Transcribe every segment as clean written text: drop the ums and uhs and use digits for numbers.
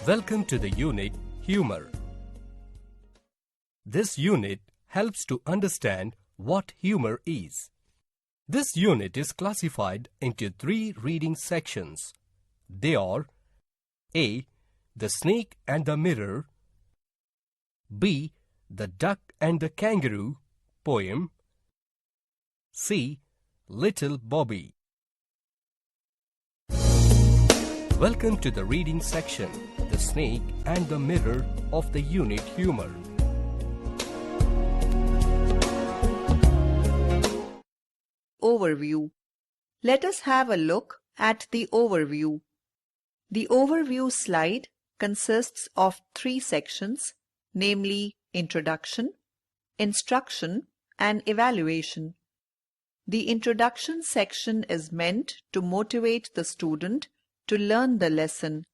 Welcome to the unit Humour. This unit helps to understand what humour is. This unit is classified into 3 reading sections. They are A. The Snake and the Mirror, B. The Duck and the Kangaroo poem, C. Little Bobby. Welcome to the reading section, The Snake and the Mirror of the unit Humour. Overview. Let us have a look at the overview. The overview slide consists of 3 sections, namely Introduction, Instruction and Evaluation. The Introduction section is meant to motivate the student to learn the lesson.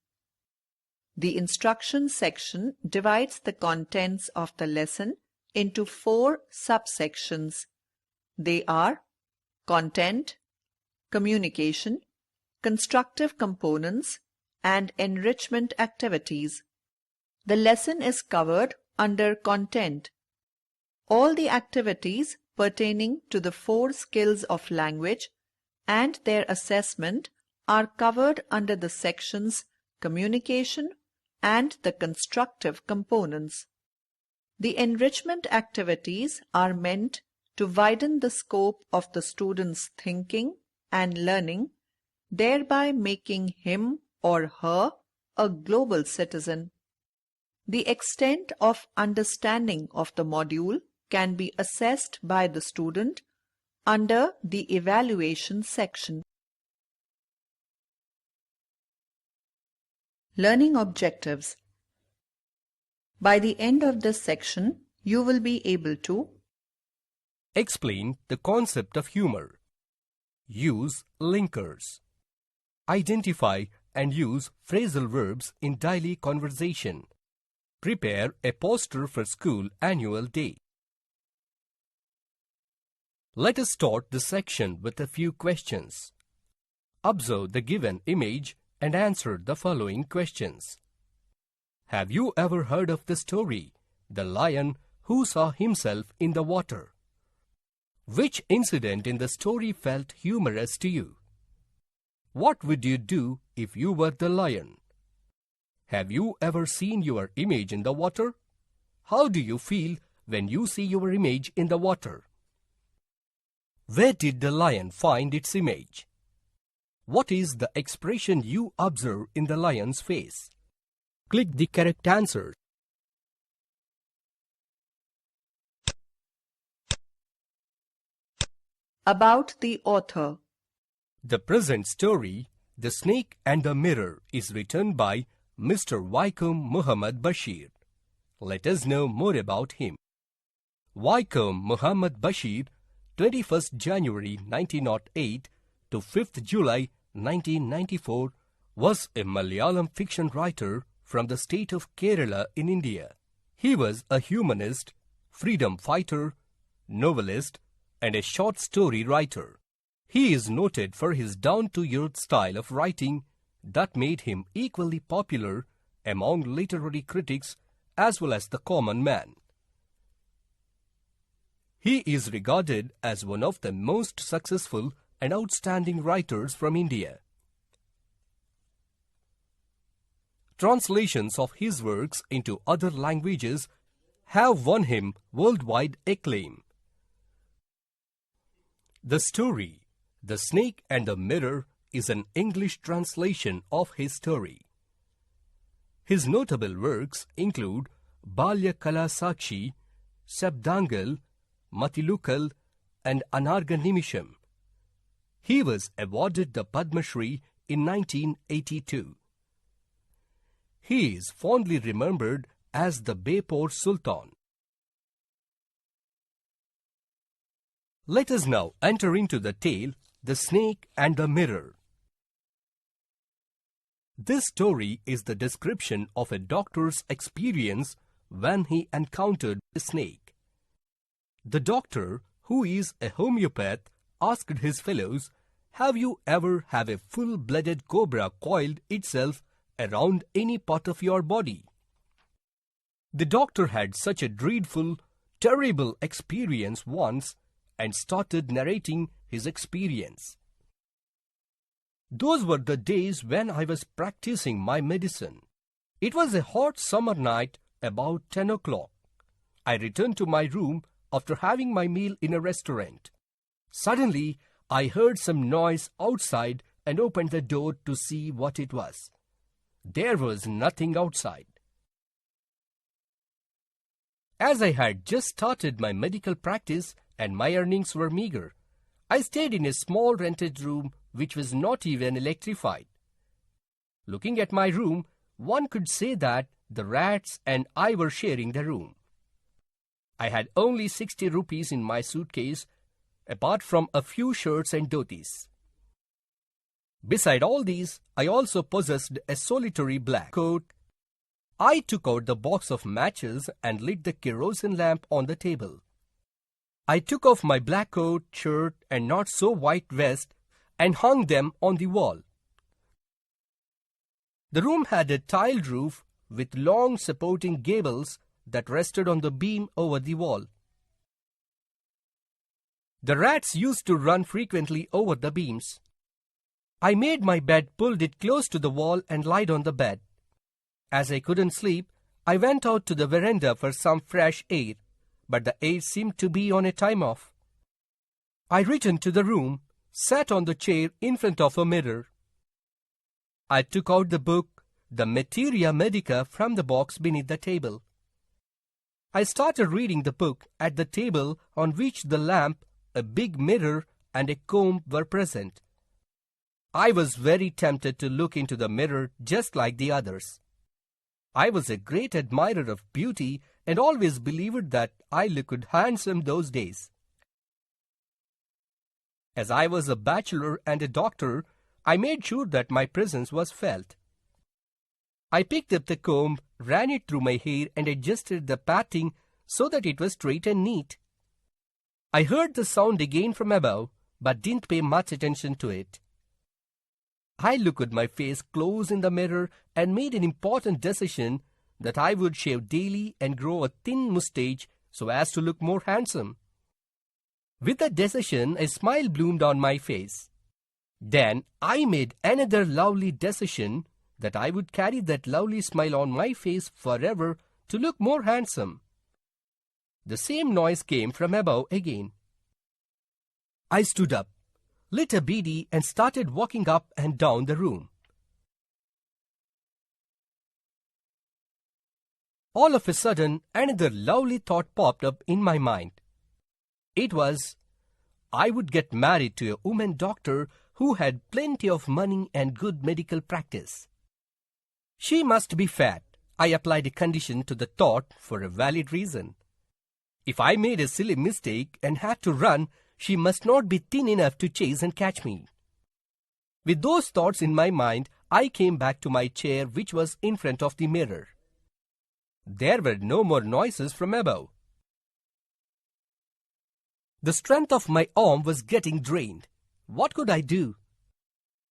The Instruction section divides the contents of the lesson into 4 subsections. They are Content, Communication, Constructive Components, and Enrichment Activities. The lesson is covered under Content. All the activities pertaining to the 4 skills of language and their assessment are covered under the sections Communication and the Constructive Components. The enrichment activities are meant to widen the scope of the student's thinking and learning, thereby making him or her a global citizen. The extent of understanding of the module can be assessed by the student under the Evaluation section. Learning Objectives. By the end of this section, you will be able to Explain the concept of humour. Use linkers. Identify and use phrasal verbs in daily conversation. Prepare a poster for school annual day. Let us start the section with a few questions. Observe the given image and answer the following questions. Have you ever heard of the story, The Lion Who Saw Himself in the Water? Which incident in the story felt humorous to you? What would you do if you were the lion? Have you ever seen your image in the water? How do you feel when you see your image in the water? Where did the lion find its image? What is the expression you observe in the lion's face? Click the correct answers. About the author. The present story, The Snake and the Mirror, is written by Mr. Wycombe Muhammad Bashir. Let us know more about him. Wycombe Muhammad Bashir, 21st January 1908 to 5th July 1994, was a Malayalam fiction writer from the state of Kerala in India. He was a humanist, freedom fighter, novelist, and a short story writer. He is noted for his down-to-earth style of writing that made him equally popular among literary critics as well as the common man. He is regarded as one of the most successful and outstanding writers from India. Translations of his works into other languages have won him worldwide acclaim. The story, The Snake and the Mirror, is an English translation of his story. His notable works include Balya Kala Sakshi, Sabdangal, Matilukal, and Anarga Nimisham. He was awarded the Padma Shri in 1982. He is fondly remembered as the Beypore Sultan. Let us now enter into the tale, The Snake and the Mirror. This story is the description of a doctor's experience when he encountered a snake. The doctor, who is a homeopath, asked his fellows, "Have you ever have a full-blooded cobra coiled itself around any part of your body. The doctor had such a dreadful, terrible experience once and started narrating his experience. Those were the days when I was practicing my medicine. It was a hot summer night about 10 o'clock. I returned to my room after having my meal in a restaurant. Suddenly, I heard some noise outside and opened the door to see what it was. There was nothing outside. As I had just started my medical practice and my earnings were meager, I stayed in a small rented room which was not even electrified. Looking at my room, one could say that the rats and I were sharing the room. I had only 60 rupees in my suitcase, apart from a few shirts and dhotis. Beside all these, I also possessed a solitary black coat. I took out the box of matches and lit the kerosene lamp on the table. I took off my black coat, shirt, and not so white vest and hung them on the wall. The room had a tiled roof with long supporting gables that rested on the beam over the wall. The rats used to run frequently over the beams. I made my bed, pulled it close to the wall, and lied on the bed. As I couldn't sleep, I went out to the veranda for some fresh air, but the air seemed to be on a time off. I returned to the room, sat on the chair in front of a mirror. I took out the book, the Materia Medica, from the box beneath the table. I started reading the book at the table on which the lamp, a big mirror, and a comb were present. I was very tempted to look into the mirror just like the others. I was a great admirer of beauty and always believed that I looked handsome those days. As I was a bachelor and a doctor, I made sure that my presence was felt. I picked up the comb, ran it through my hair and adjusted the parting so that it was straight and neat. I heard the sound again from above, but didn't pay much attention to it. I looked at my face close in the mirror and made an important decision that I would shave daily and grow a thin moustache so as to look more handsome. With that decision, a smile bloomed on my face. Then I made another lovely decision that I would carry that lovely smile on my face forever to look more handsome. The same noise came from above again. I stood up, lit a beedi and started walking up and down the room. All of a sudden, another lovely thought popped up in my mind. It was, I would get married to a woman doctor who had plenty of money and good medical practice. She must be fat. I applied a condition to the thought for a valid reason. If I made a silly mistake and had to run, she must not be thin enough to chase and catch me. With those thoughts in my mind, I came back to my chair which was in front of the mirror. There were no more noises from above. The strength of my arm was getting drained. What could I do?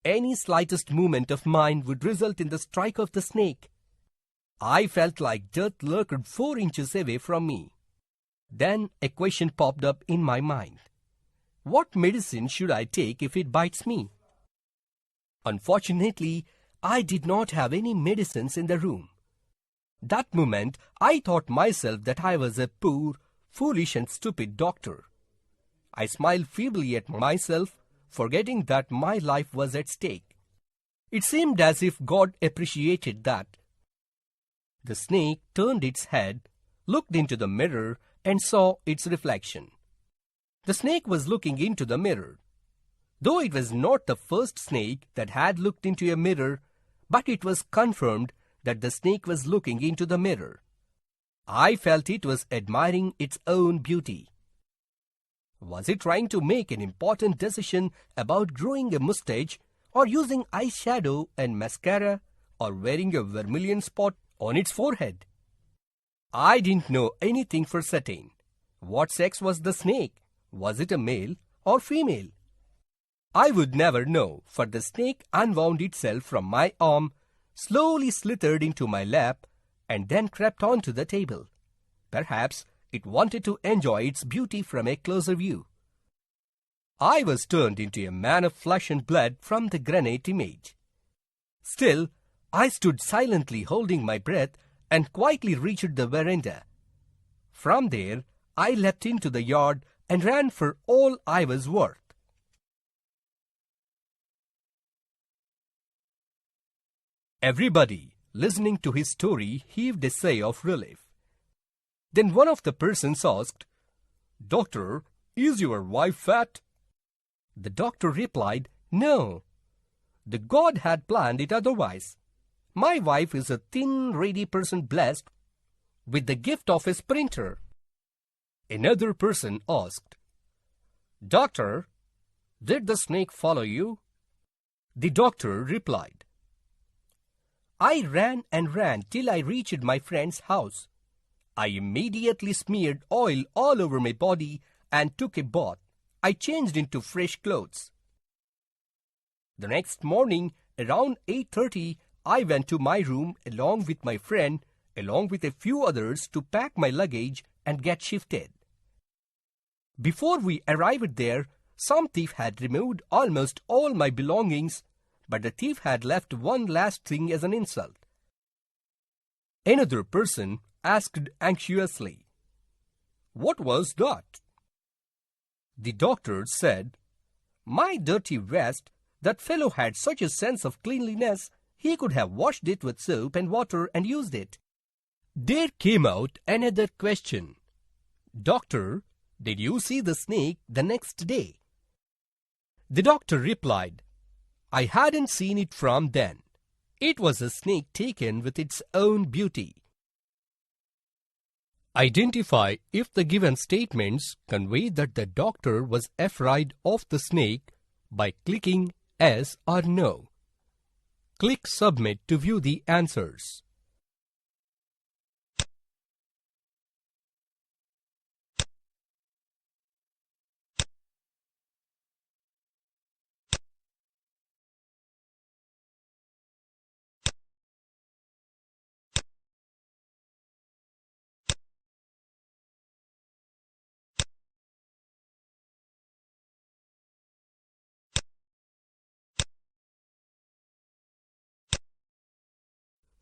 Any slightest movement of mine would result in the strike of the snake. I felt like death lurked 4 inches away from me. Then a question popped up in my mind. What medicine should I take if it bites me? Unfortunately, I did not have any medicines in the room. That moment, I thought myself that I was a poor, foolish and stupid doctor. I smiled feebly at myself, forgetting that my life was at stake. It seemed as if God appreciated that. The snake turned its head, looked into the mirror, and saw its reflection. The snake was looking into the mirror. Though it was not the first snake that had looked into a mirror, but it was confirmed that the snake was looking into the mirror. I felt it was admiring its own beauty. Was it trying to make an important decision about growing a mustache, or using eyeshadow and mascara, or wearing a vermilion spot on its forehead? I didn't know anything for certain. What sex was the snake? Was it a male or female? I would never know, for the snake unwound itself from my arm, slowly slithered into my lap and then crept onto the table. Perhaps it wanted to enjoy its beauty from a closer view. I was turned into a man of flesh and blood from the granite image. Still, I stood silently holding my breath and quietly reached the veranda. From there, I leapt into the yard and ran for all I was worth. Everybody, listening to his story, heaved a sigh of relief. Then one of the persons asked, "Doctor, is your wife fat?" The doctor replied, "No. The God had planned it otherwise. My wife is a thin, ruddy person blessed with the gift of a sprinter." Another person asked, "Doctor, did the snake follow you?" The doctor replied, "I ran and ran till I reached my friend's house. I immediately smeared oil all over my body and took a bath. I changed into fresh clothes. The next morning, around 8:30, I went to my room along with my friend, along with a few others, to pack my luggage and get shifted. Before we arrived there, some thief had removed almost all my belongings, but the thief had left one last thing as an insult." Another person asked anxiously, "What was that?" The doctor said, "My dirty vest. That fellow had such a sense of cleanliness, he could have washed it with soap and water and used it." There came out another question. "Doctor, did you see the snake the next day?" The doctor replied, "I hadn't seen it from then. It was a snake taken with its own beauty." Identify if the given statements convey that the doctor was afraid of the snake by clicking yes or no. Click Submit to view the answers.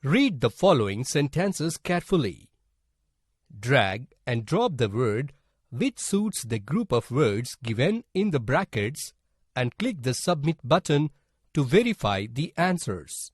Read the following sentences carefully. Drag and drop the word which suits the group of words given in the brackets and click the Submit button to verify the answers.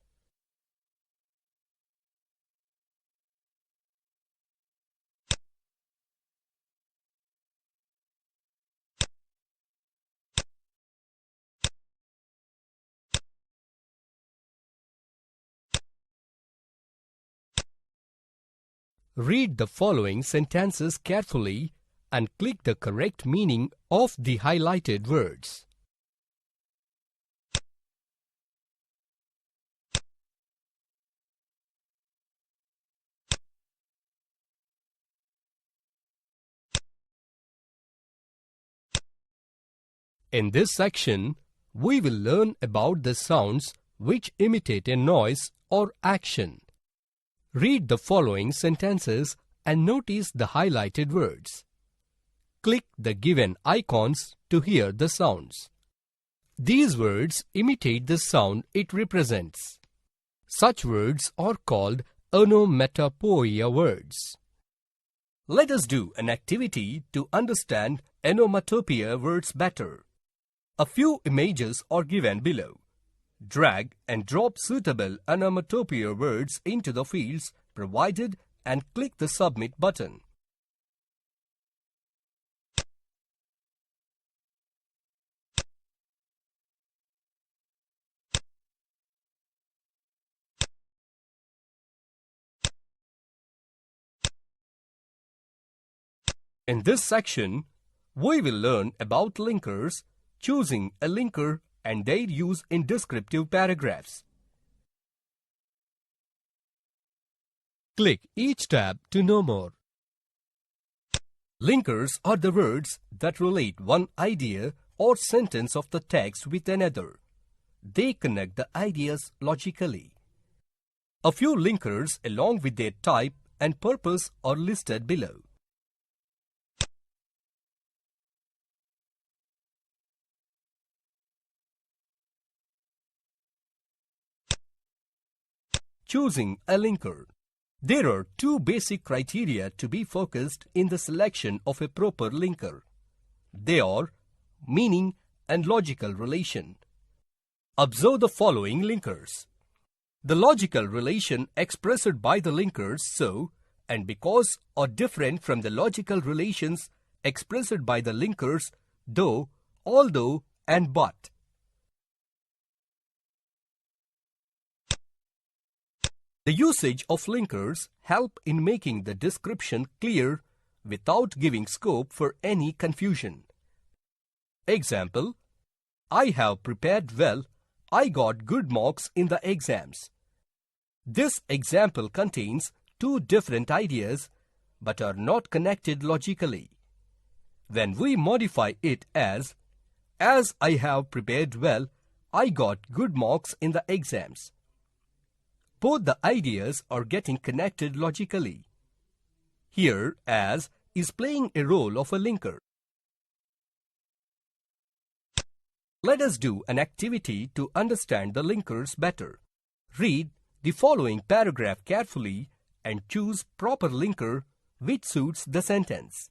Read the following sentences carefully and click the correct meaning of the highlighted words. In this section, we will learn about the sounds which imitate a noise or action. Read the following sentences and notice the highlighted words. Click the given icons to hear the sounds. These words imitate the sound it represents. Such words are called onomatopoeia words. Let us do an activity to understand onomatopoeia words better. A few images are given below. Drag and drop suitable onomatopoeia words into the fields provided and click the Submit button. In this section, we will learn about linkers, choosing a linker and their use in descriptive paragraphs. Click each tab to know more. Linkers are the words that relate one idea or sentence of the text with another. They connect the ideas logically. A few linkers along with their type and purpose are listed below. Choosing a linker. There are two basic criteria to be focused in the selection of a proper linker. They are meaning and logical relation. Observe the following linkers. The logical relation expressed by the linkers so and because are different from the logical relations expressed by the linkers though, although and but. The usage of linkers help in making the description clear without giving scope for any confusion. Example: I have prepared well. I got good marks in the exams. This example contains two different ideas but are not connected logically. When we modify it as I have prepared well, I got good marks in the exams, both the ideas are getting connected logically. Here, as is playing a role of a linker. Let us do an activity to understand the linkers better. Read the following paragraph carefully and choose proper linker which suits the sentence.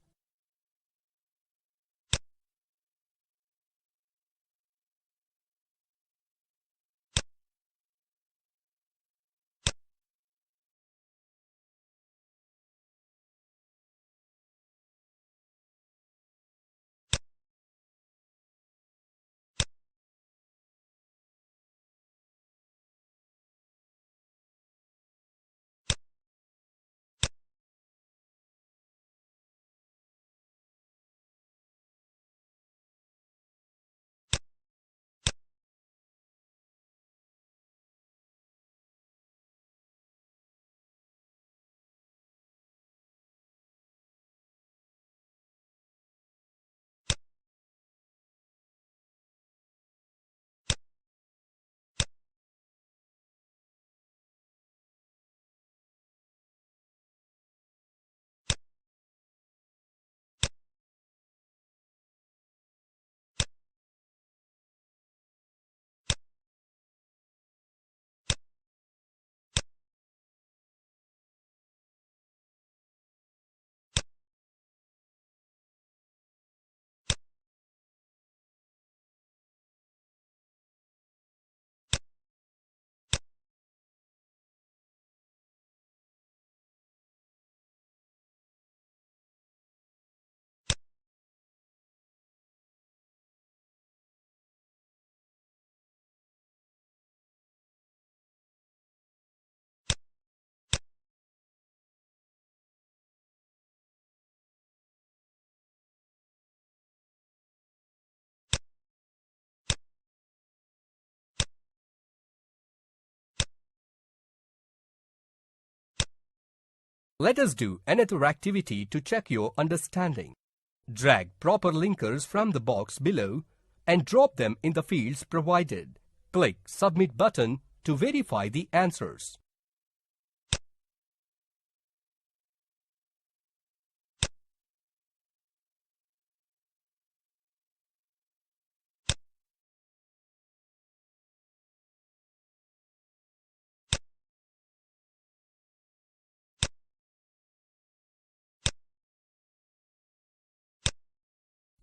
Let us do another activity to check your understanding. Drag proper linkers from the box below and drop them in the fields provided. Click Submit button to verify the answers.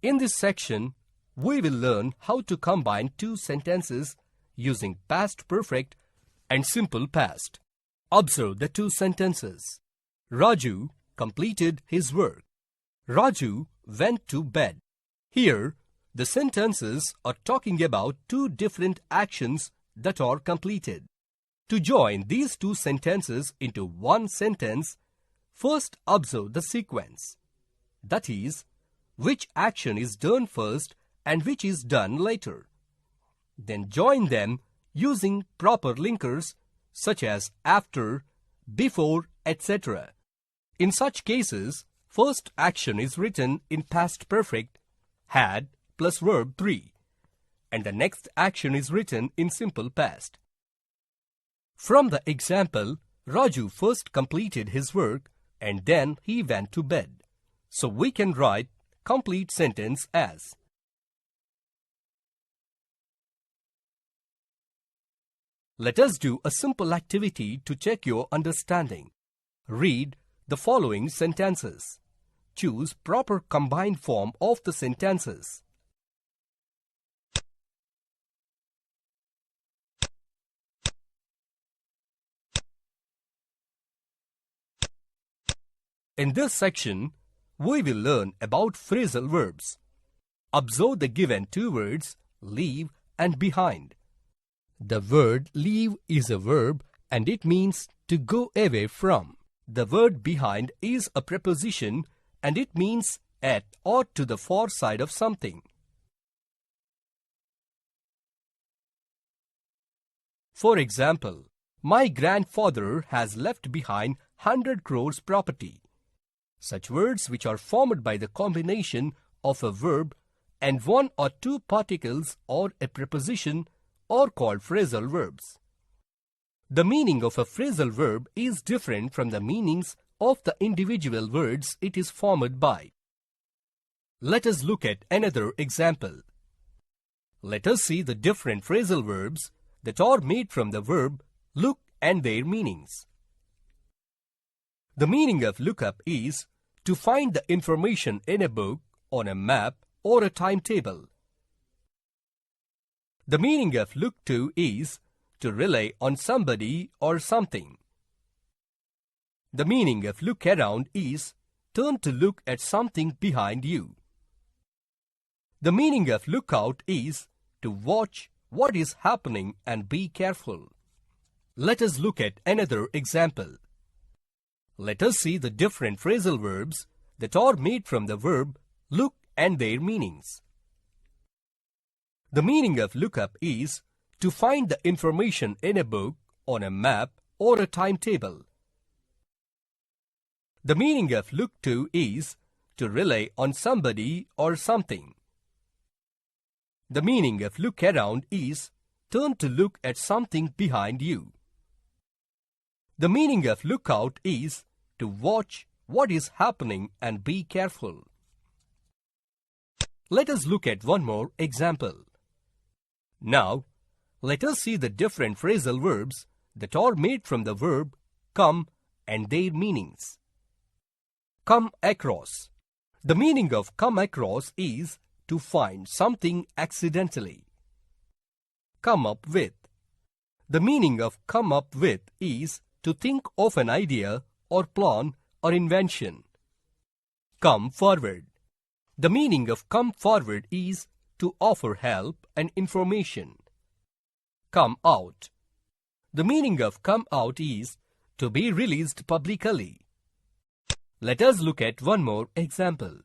In this section, we will learn how to combine two sentences using past perfect and simple past. Observe the two sentences. Raju completed his work. Raju went to bed. Here, the sentences are talking about two different actions that are completed. To join these two sentences into one sentence, first observe the sequence. That is, which action is done first and which is done later. Then join them using proper linkers such as after, before, etc. In such cases, first action is written in past perfect, had plus verb 3, and the next action is written in simple past. From the example, Raju first completed his work and then he went to bed. So we can write complete sentence as: Let us do a simple activity to check your understanding. Read the following sentences. Choose proper combined form of the sentences. In this section, we will learn about phrasal verbs. Observe the given two words, leave and behind. The word leave is a verb and it means to go away from. The word behind is a preposition and it means at or to the far side of something. For example, my grandfather has left behind 100 crores property. Such words which are formed by the combination of a verb and one or two particles or a preposition are called phrasal verbs. The meaning of a phrasal verb is different from the meanings of the individual words it is formed by. Let us look at another example. Let us see the different phrasal verbs that are made from the verb look and their meanings. The meaning of look up is to find the information in a book, on a map, or a timetable. The meaning of look to is to rely on somebody or something. The meaning of look around is turn to look at something behind you. The meaning of look out is to watch what is happening and be careful. Let us look at another example. Let us see the different phrasal verbs that are made from the verb look and their meanings. The meaning of look up is to find the information in a book, on a map, or a timetable. The meaning of look to is to rely on somebody or something. The meaning of look around is turn to look at something behind you. The meaning of look out is to watch what is happening and be careful. Let us look at one more example. Now, let us see the different phrasal verbs that are made from the verb come and their meanings. Come across. The meaning of come across is to find something accidentally. Come up with. The meaning of come up with is to think of an idea or plan or invention. Come forward. The meaning of come forward is to offer help and information. Come out. The meaning of come out is to be released publicly. Let us look at one more example.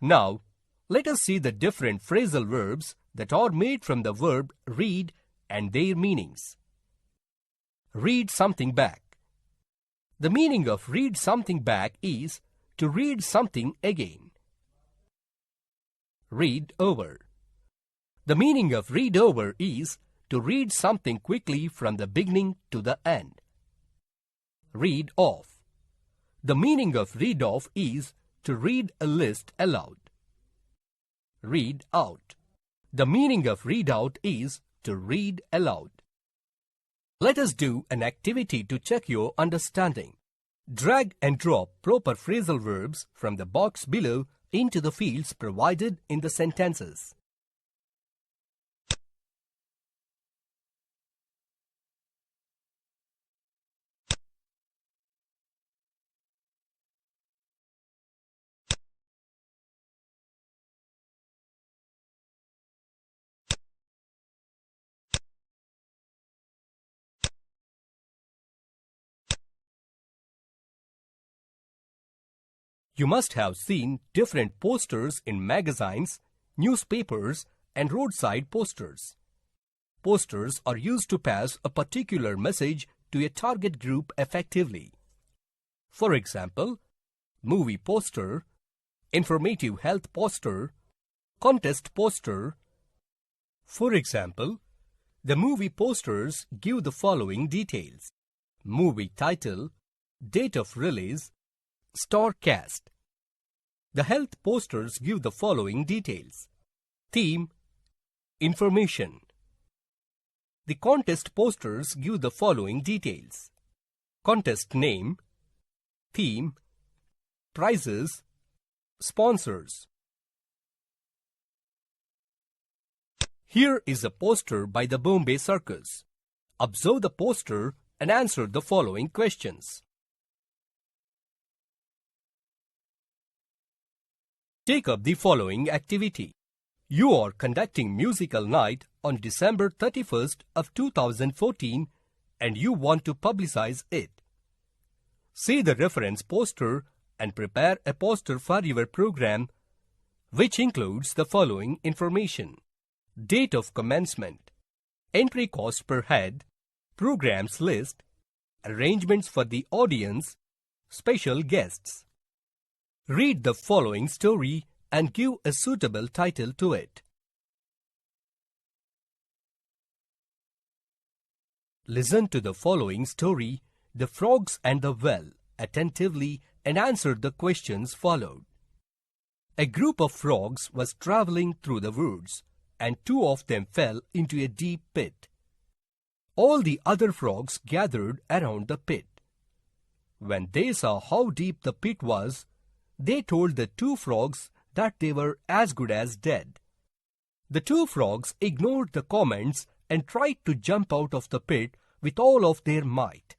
Now, let us see the different phrasal verbs that are made from the verb read and their meanings. Read something back. The meaning of read something back is to read something again. Read over. The meaning of read over is to read something quickly from the beginning to the end. Read off. The meaning of read off is to read a list aloud. Read out. The meaning of read out is to read aloud. Let us do an activity to check your understanding. Drag and drop proper phrasal verbs from the box below into the fields provided in the sentences. You must have seen different posters in magazines, newspapers, and roadside posters. Posters are used to pass a particular message to a target group effectively. For example, movie poster, informative health poster, contest poster. For example, The movie posters give the following details: movie title, date of release, star cast. The health posters give the following details: theme, information. The contest posters give the following details: contest name, theme, prizes, sponsors. Here is a poster by the Bombay Circus. Observe the poster and answer the following questions. Take up the following activity. You are conducting musical night on December 31st of 2014 and you want to publicize it. See the reference poster and prepare a poster for your program, which includes the following information: date of commencement, entry cost per head, programs list, arrangements for the audience, special guests. Read the following story and give a suitable title to it. Listen to the following story, The Frogs and the Well, attentively and answer the questions followed. A group of frogs was traveling through the woods, and two of them fell into a deep pit. All the other frogs gathered around the pit. When they saw how deep the pit was, they told the two frogs that they were as good as dead. The two frogs ignored the comments and tried to jump out of the pit with all of their might.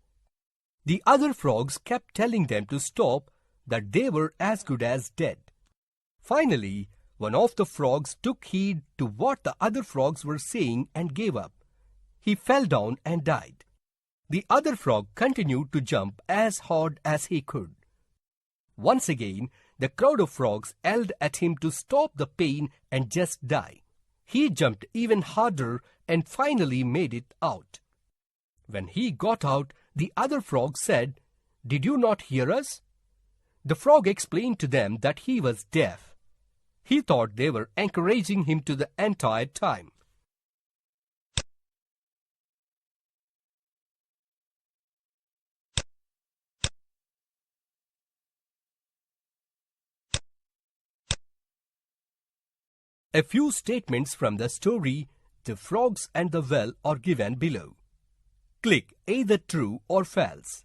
The other frogs kept telling them to stop, that they were as good as dead. Finally, one of the frogs took heed to what the other frogs were saying and gave up. He fell down and died. The other frog continued to jump as hard as he could. Once again, the crowd of frogs yelled at him to stop the pain and just die. He jumped even harder and finally made it out. When he got out, the other frog said, "Did you not hear us?" The frog explained to them that he was deaf. He thought they were encouraging him to the entire time. A few statements from the story, The Frogs and the Well, are given below. Click either true or false.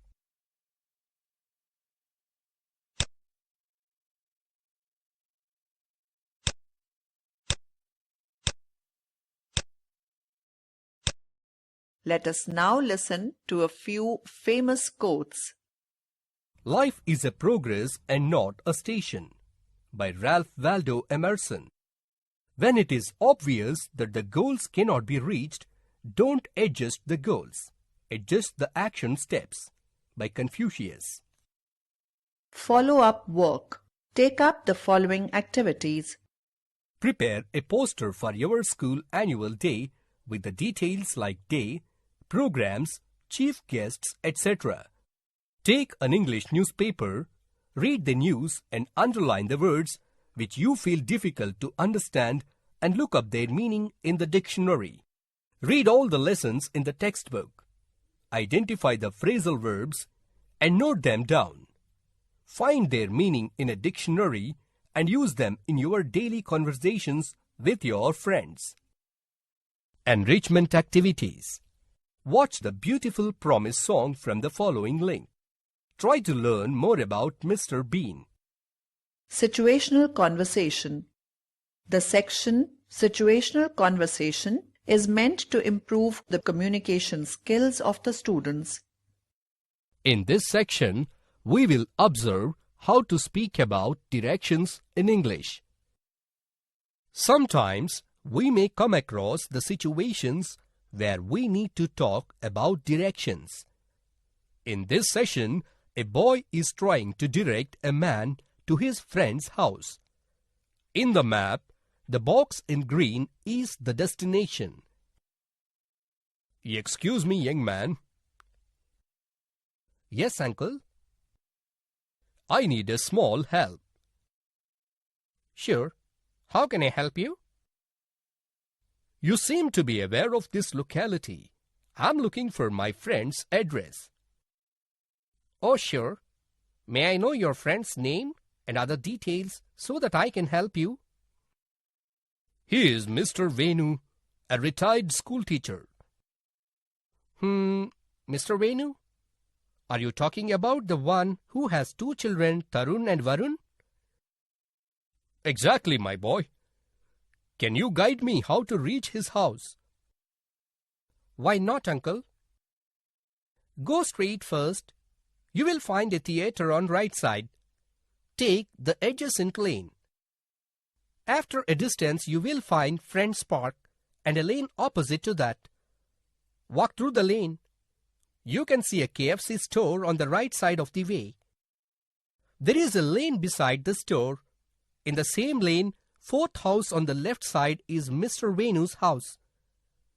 Let us now listen to a few famous quotes. Life is a progress and not a station, by Ralph Waldo Emerson. When it is obvious that the goals cannot be reached, don't adjust the goals. Adjust the action steps, by Confucius. Follow-up work. Take up the following activities. Prepare a poster for your school annual day with the details like day, programs, chief guests, etc. Take an English newspaper, read the news and underline the words which you feel difficult to understand and look up their meaning in the dictionary. Read all the lessons in the textbook. Identify the phrasal verbs and note them down. Find their meaning in a dictionary and use them in your daily conversations with your friends. Enrichment activities. Watch the beautiful Promise song from the following link. Try to learn more about Mr. Bean. Situational conversation. The section Situational Conversation is meant to improve the communication skills of the students. In this section, we will observe how to speak about directions in English. Sometimes we may come across the situations where we need to talk about directions. In this session, a boy is trying to direct a man to his friend's house. In the map, the box in green is the destination. "Excuse me, young man." "Yes, uncle." "I need a small help." "Sure. How can I help you?" You seem to be aware of this locality. I'm looking for my friend's address. Oh, sure. May I know your friend's name and other details so that I can help you? He is Mr. Venu, a retired school teacher. Mr. Venu? Are you talking about the one who has two children, Tarun and Varun? Exactly, my boy. Can you guide me how to reach his house? Why not, uncle? Go straight first. You will find a theatre on right side. Take the adjacent lane. After a distance, you will find Friends Park and a lane opposite to that. Walk through the lane. You can see a KFC store on the right side of the way. There is a lane beside the store. In the same lane, fourth house on the left side is Mr. Venu's house.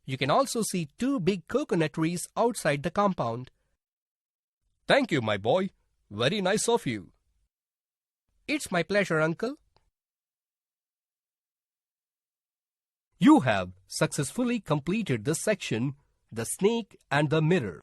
You can also see two big coconut trees outside the compound. Thank you, my boy. Very nice of you. It's my pleasure, uncle. You have successfully completed the section, The Snake and the Mirror.